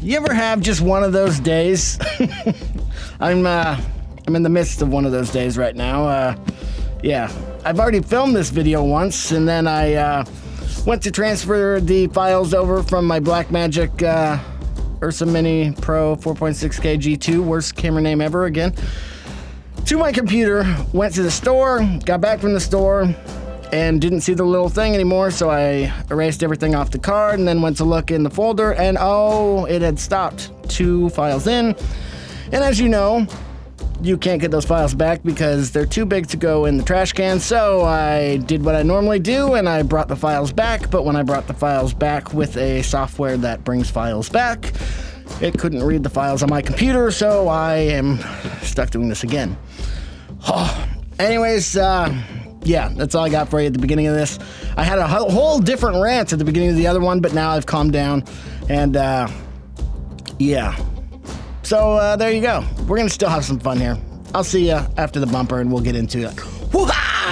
You ever have just one of those days? I'm in the midst of one of those days right now. Yeah, I've already filmed this video once, and then I went to transfer the files over from my Blackmagic Ursa Mini Pro 4.6K G2, worst camera name ever again, to my computer. Went to the store, got back from the store, and didn't see the little thing anymore, so I erased everything off the card and then went to look in the folder, and oh, it had stopped 2 files in. And as you know, you can't get those files back because they're too big to go in the trash can, so I did what I normally do and I brought the files back. But when I brought the files back with a software that brings files back, it couldn't read the files on my computer, so I am stuck doing this again. Anyways, yeah, that's all I got for you at the beginning of this. I had a whole different rant at the beginning of the other one, but now I've calmed down, and yeah. So there you go. We're going to still have some fun here. I'll see you after the bumper, and we'll get into it. Woo-ha!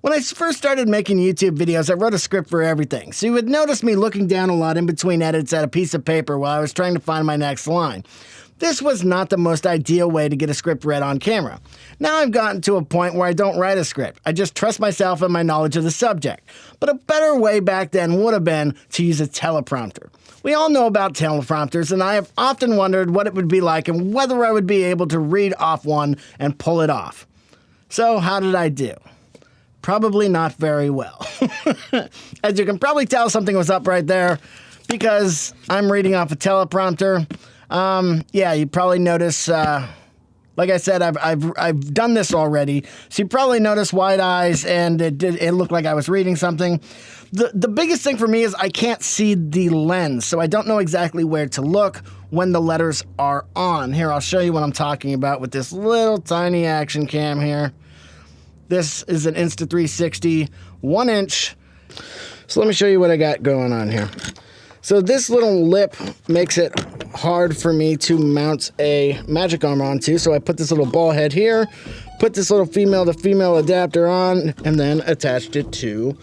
When I first started making YouTube videos, I wrote a script for everything, so you would notice me looking down a lot in between edits at a piece of paper while I was trying to find my next line. This was not the most ideal way to get a script read on camera. Now I've gotten to a point where I don't write a script. I just trust myself and my knowledge of the subject. But a better way back then would have been to use a teleprompter. We all know about teleprompters, and I have often wondered what it would be like and whether I would be able to read off one and pull it off. So how did I do? Probably not very well. As you can probably tell, something was up right there because I'm reading off a teleprompter. Yeah, you probably notice, like I said, I've done this already, so you probably notice wide eyes, and it looked like I was reading something. The biggest thing for me is I can't see the lens, so I don't know exactly where to look when the letters are on. Here, I'll show you what I'm talking about with this little tiny action cam here. This is an Insta360 1-inch. So let me show you what I got going on here. So this little lip makes it hard for me to mount a magic arm onto. So I put this little ball head here, put this little female-to-female adapter on, and then attached it to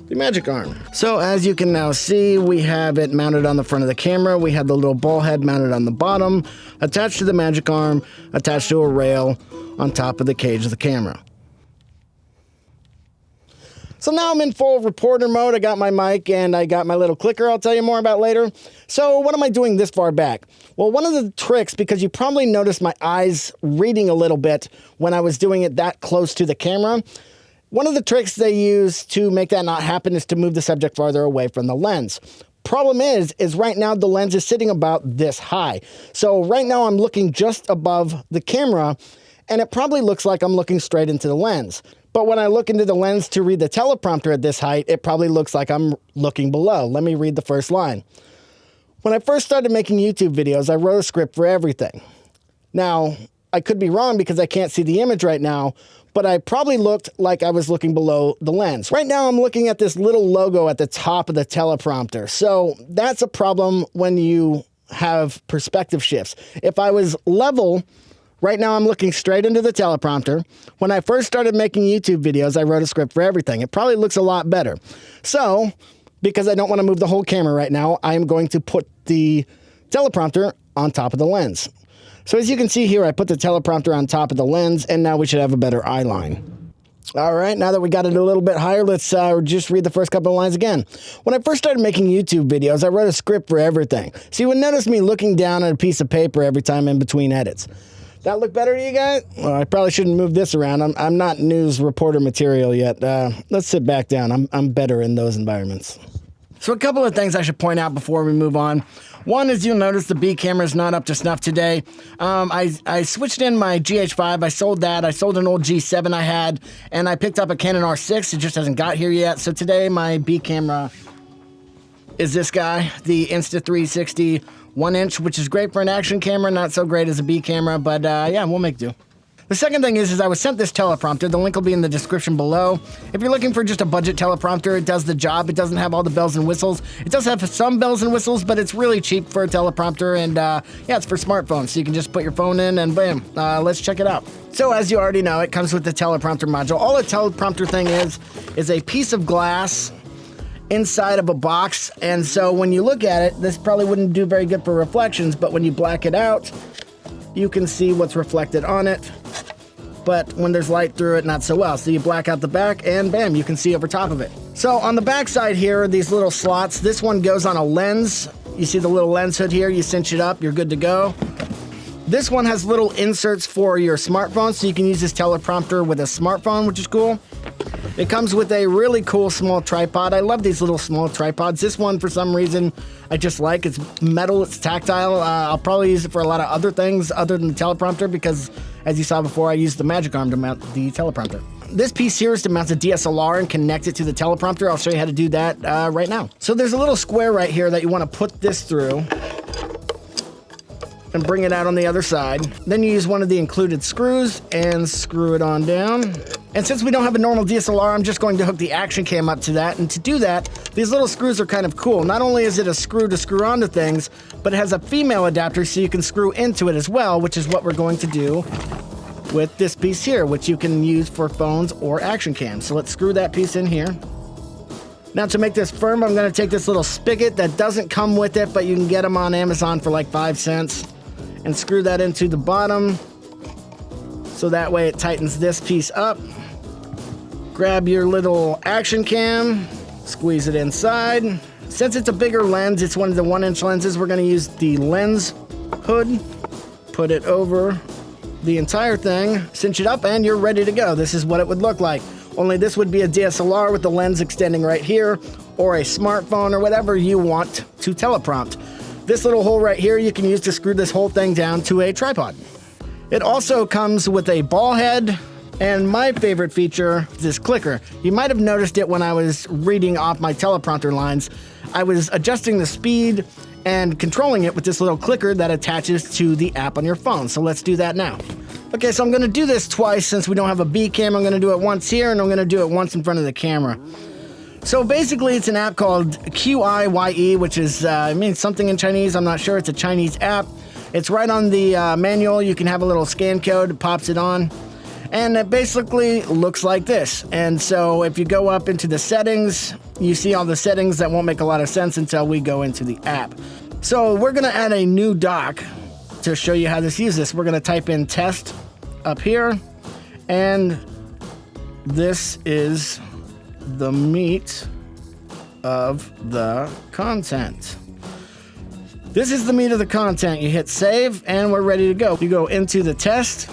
the magic arm. So as you can now see, we have it mounted on the front of the camera. We have the little ball head mounted on the bottom, attached to the magic arm, attached to a rail on top of the cage of the camera. So now I'm in full reporter mode. I got my mic and I got my little clicker I'll tell you more about later. So what am I doing this far back? Well, one of the tricks, because you probably noticed my eyes reading a little bit when I was doing it that close to the camera, one of the tricks they use to make that not happen is to move the subject farther away from the lens. Problem is right now the lens is sitting about this high. So right now I'm looking just above the camera, and it probably looks like I'm looking straight into the lens. But when I look into the lens to read the teleprompter at this height, it probably looks like I'm looking below. Let me read the first line. When I first started making YouTube videos, I wrote a script for everything. Now, I could be wrong because I can't see the image right now, but I probably looked like I was looking below the lens. Right now, I'm looking at this little logo at the top of the teleprompter. So that's a problem when you have perspective shifts. If I was level, right now I'm looking straight into the teleprompter. When I first started making YouTube videos, I wrote a script for everything. It probably looks a lot better. So, because I don't want to move the whole camera right now, I'm going to put the teleprompter on top of the lens. So as you can see here, I put the teleprompter on top of the lens, and now we should have a better eye line. All right, now that we got it a little bit higher, let's just read the first couple of lines again. When I first started making YouTube videos, I wrote a script for everything. So you would notice me looking down at a piece of paper every time in between edits. That look better to you guys? Well, I probably shouldn't move this around. I'm not news reporter material yet. Let's sit back down. I'm better in those environments. So a couple of things I should point out before we move on. One is you'll notice the B camera is not up to snuff today. I switched in my GH5. I sold that. I sold an old G7 I had, and I picked up a Canon R6. It just hasn't got here yet. So today my B camera is this guy, the Insta360 1-inch, which is great for an action camera, not so great as a B camera, but yeah, we'll make do. The second thing is I was sent this teleprompter. The link will be in the description below. If you're looking for just a budget teleprompter, it does the job. It doesn't have all the bells and whistles. It does have some bells and whistles, but it's really cheap for a teleprompter, and yeah, it's for smartphones, so you can just put your phone in and bam, let's check it out. So as you already know, it comes with the teleprompter module. All a teleprompter thing is a piece of glass inside of a box, and so when you look at it, this probably wouldn't do very good for reflections, but when you black it out, you can see what's reflected on it. But when there's light through it, not so well. So you black out the back and bam, you can see over top of it. So on the back side here are these little slots. This one goes on a lens. You see the little lens hood here, you cinch it up, you're good to go. This one has little inserts for your smartphone, so you can use this teleprompter with a smartphone, which is cool. It comes with a really cool small tripod. I love these little small tripods. This one, for some reason, I just like. It's metal, it's tactile. I'll probably use it for a lot of other things other than the teleprompter because, as you saw before, I used the magic arm to mount the teleprompter. This piece here is to mount a DSLR and connect it to the teleprompter. I'll show you how to do that right now. So there's a little square right here that you want to put this through and bring it out on the other side. Then you use one of the included screws and screw it on down. And since we don't have a normal DSLR, I'm just going to hook the action cam up to that. And to do that, these little screws are kind of cool. Not only is it a screw to screw onto things, but it has a female adapter so you can screw into it as well, which is what we're going to do with this piece here, which you can use for phones or action cams. So let's screw that piece in here. Now to make this firm, I'm going to take this little spigot that doesn't come with it, but you can get them on Amazon for like 5 cents, and screw that into the bottom so that way it tightens this piece up. Grab your little action cam, squeeze it inside. Since it's a bigger lens, it's one of the 1-inch lenses, we're going to use the lens hood, put it over the entire thing, cinch it up, and you're ready to go. This is what it would look like. Only this would be a DSLR with the lens extending right here, or a smartphone, or whatever you want to teleprompt. This little hole right here you can use to screw this whole thing down to a tripod. It also comes with a ball head, and my favorite feature is this clicker. You might have noticed it when I was reading off my teleprompter lines. I was adjusting the speed and controlling it with this little clicker that attaches to the app on your phone. So let's do that now. Okay, so I'm gonna do this twice since we don't have a B cam. I'm gonna do it once here, and I'm gonna do it once in front of the camera. So basically, it's an app called QIYE, which is, means something in Chinese. I'm not sure. It's a Chinese app. It's right on the manual. You can have a little scan code. It pops it on. And it basically looks like this. And so if you go up into the settings, you see all the settings that won't make a lot of sense until we go into the app. So we're going to add a new doc to show you how to use this. We're going to type in test up here. And this is the meat of the content. This is the meat of the content. You hit save and we're ready to go. You go into the test.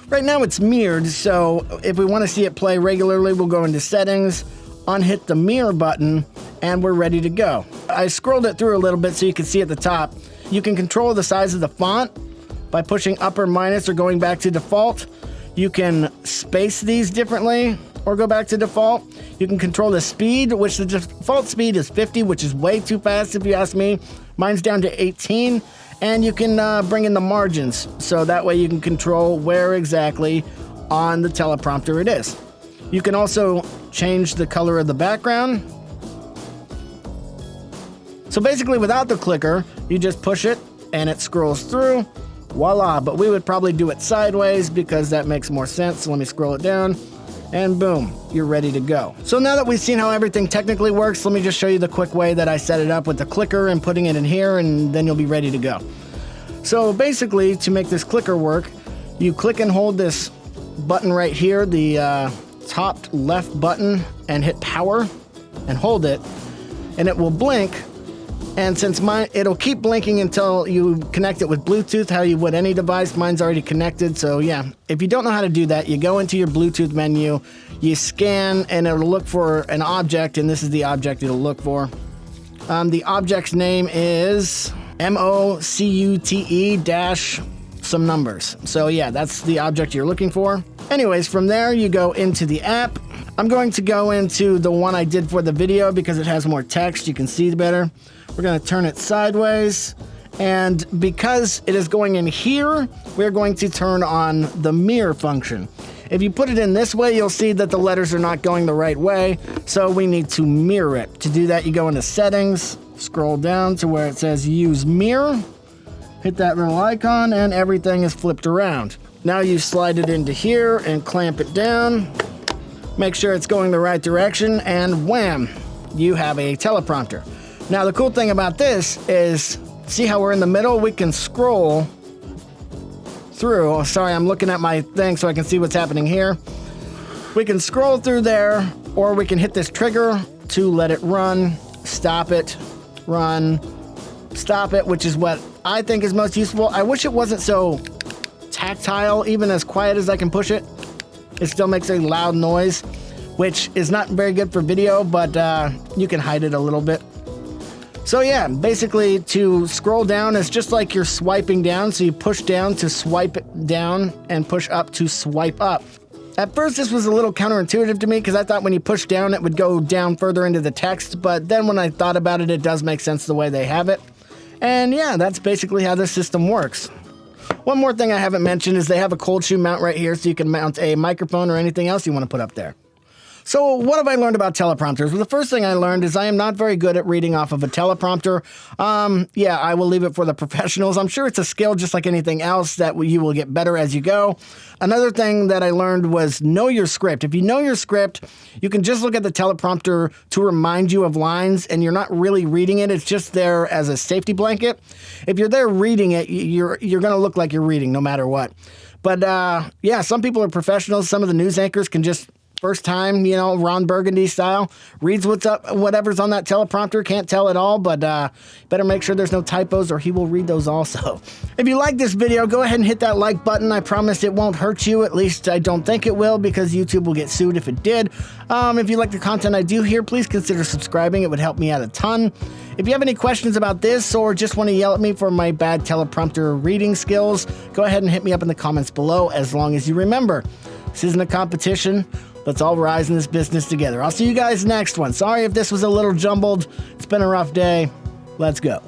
Right now it's mirrored, so if we want to see it play regularly, we'll go into settings, unhit the mirror button, and we're ready to go. I scrolled it through a little bit so you can see at the top. You can control the size of the font by pushing up or minus or going back to default. You can space these differently or go back to default. You can control the speed, which the default speed is 50, which is way too fast if you ask me. Mine's down to 18. And you can bring in the margins, so that way you can control where exactly on the teleprompter it is. You can also change the color of the background. So basically without the clicker, you just push it and it scrolls through. Voila, but we would probably do it sideways because that makes more sense. So let me scroll it down. And boom, you're ready to go. So now that we've seen how everything technically works, let me just show you the quick way that I set it up with the clicker and putting it in here, and then you'll be ready to go. So basically, to make this clicker work, you click and hold this button right here, the top left button, and hit power and hold it, and it will blink. And since it'll keep blinking until you connect it with Bluetooth, how you would any device. Mine's already connected, so yeah. If you don't know how to do that, you go into your Bluetooth menu, you scan, and it'll look for an object, and this is the object it'll look for. The object's name is MOCUTE dash some numbers. So yeah, that's the object you're looking for. Anyways, from there, you go into the app. I'm going to go into the one I did for the video because it has more text. You can see better. We're going to turn it sideways, And because it is going in here, we're going to turn on the mirror function. If you put it in this way, you'll see that the letters are not going the right way, so we need to mirror it. To do that, you go into Settings, scroll down to where it says Use Mirror, hit that little icon, and everything is flipped around. Now you slide it into here and clamp it down. Make sure it's going the right direction, and wham, you have a teleprompter. Now the cool thing about this is, see how we're in the middle? We can scroll through. Oh, sorry, I'm looking at my thing so I can see what's happening here. We can scroll through there, or we can hit this trigger to let it run, stop it, run, stop it, which is what I think is most useful. I wish it wasn't so tactile. Even as quiet as I can push it, it still makes a loud noise, which is not very good for video, but you can hide it a little bit. So yeah, basically to scroll down is just like you're swiping down, so you push down to swipe down and push up to swipe up. At first this was a little counterintuitive to me because I thought when you push down it would go down further into the text, but then when I thought about it, it does make sense the way they have it. And yeah, that's basically how this system works. One more thing I haven't mentioned is they have a cold shoe mount right here, so you can mount a microphone or anything else you want to put up there. So what have I learned about teleprompters? Well, the first thing I learned is I am not very good at reading off of a teleprompter. Yeah, I will leave it for the professionals. I'm sure it's a skill just like anything else that you will get better as you go. Another thing that I learned was know your script. If you know your script, you can just look at the teleprompter to remind you of lines, and you're not really reading it. It's just there as a safety blanket. If you're there reading it, you're going to look like you're reading no matter what. But yeah, some people are professionals. Some of the news anchors can just first time, you know, Ron Burgundy style, reads what's up, whatever's on that teleprompter, can't tell it all, but better make sure there's no typos or he will read those also. If you like this video, go ahead and hit that like button. I promise it won't hurt you. At least I don't think it will, because YouTube will get sued if it did. If you like the content I do here, please consider subscribing. It would help me out a ton. If you have any questions about this or just want to yell at me for my bad teleprompter reading skills, go ahead and hit me up in the comments below, as long as you remember, this isn't a competition. Let's all rise in this business together. I'll see you guys next one. Sorry if this was a little jumbled. It's been a rough day. Let's go.